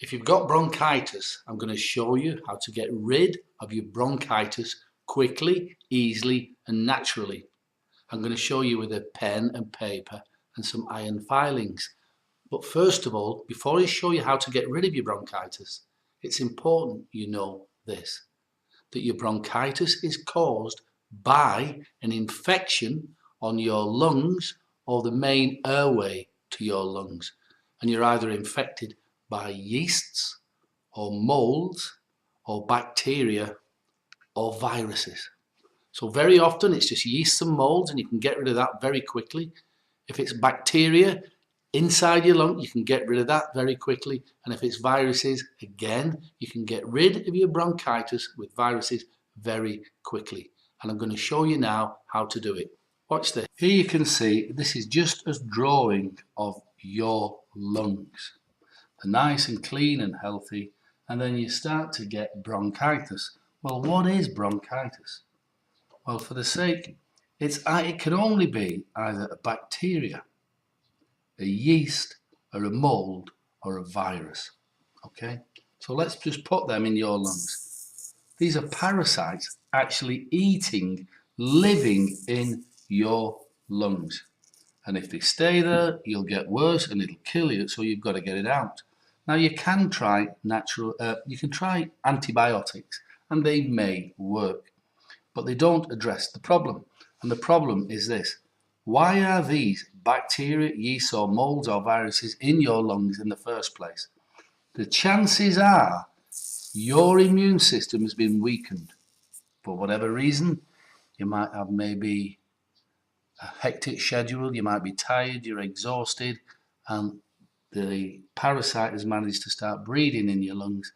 If you've got bronchitis, I'm going to show you how to get rid of your bronchitis quickly, easily and naturally. I'm going to show you with a pen and paper and some iron filings. But first of all, before I show you how to get rid of your bronchitis, it's important you know this, that your bronchitis is caused by an infection on your lungs or the main airway to your lungs. And you're either infected by yeasts or molds or bacteria or viruses. So very often it's just yeasts and molds, and you can get rid of that very quickly. If it's bacteria inside your lung, you can get rid of that very quickly. And if it's viruses, again, you can get rid of your bronchitis with viruses very quickly. And I'm going to show you now how to do it. Watch this. Here you can see this is just a drawing of your lungs. They're nice and clean and healthy, and then you start to get bronchitis. Well, what is bronchitis? Well, for the sake, it can only be either a bacteria, a yeast, or a mold, or a virus. Okay, so let's just put them in your lungs. These are parasites actually eating, living in your lungs. And if they stay there, you'll get worse and it'll kill you, so you've got to get it out. Now you can try antibiotics, and they may work, but they don't address the problem. And the problem is this: why are these bacteria, yeast or molds or viruses in your lungs in the first place? The chances are your immune system has been weakened for whatever reason. You might have maybe a hectic schedule, you might be tired, you're exhausted, and the parasite has managed to start breeding in your lungs,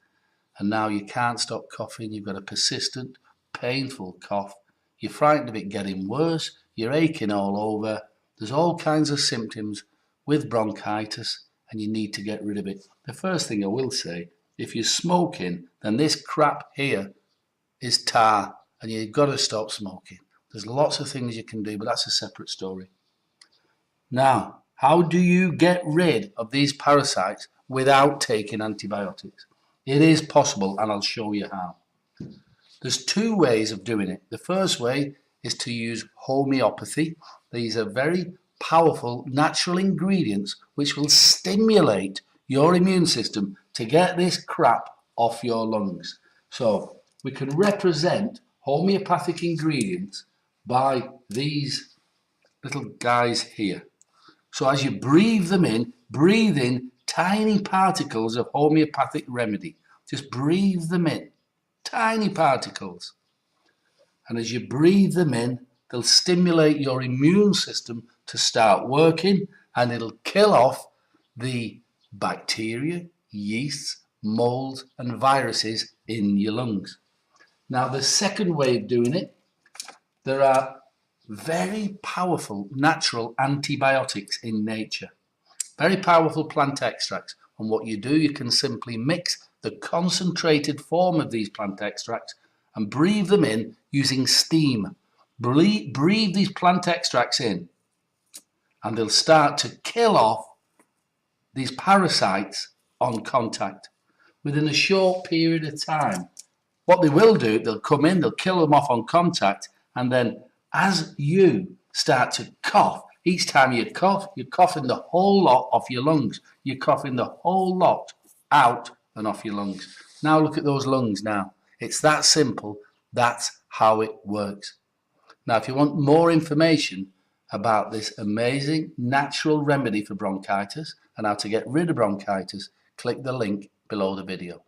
and now you can't stop coughing. You've got a persistent, painful cough. You're frightened of it getting worse. You're aching all over. There's all kinds of symptoms with bronchitis, and you need to get rid of it. The first thing I will say, if you're smoking, then this crap here is tar, and you've got to stop smoking. There's lots of things you can do, but that's a separate story. Now, how do you get rid of these parasites without taking antibiotics? It is possible, and I'll show you how. There's two ways of doing it. The first way is to use homeopathy. These are very powerful natural ingredients which will stimulate your immune system to get this crap off your lungs. So we can represent homeopathic ingredients by these little guys here. So as you breathe them in, breathe in tiny particles of homeopathic remedy. Just breathe them in, tiny particles. And as you breathe them in, they'll stimulate your immune system to start working, and it'll kill off the bacteria, yeasts, molds and viruses in your lungs. Now, the second way of doing it, there are very powerful natural antibiotics in nature. Very powerful plant extracts. And what you do, you can simply mix the concentrated form of these plant extracts and breathe them in using steam. Breathe these plant extracts in, and they'll start to kill off these parasites on contact within a short period of time. What they will do, they'll come in, they'll kill them off on contact, and then as you start to cough, each time you cough, you're coughing the whole lot off your lungs. You're coughing the whole lot out and off your lungs. Now look at those lungs now. It's that simple. That's how it works. Now, if you want more information about this amazing natural remedy for bronchitis and how to get rid of bronchitis, click the link below the video.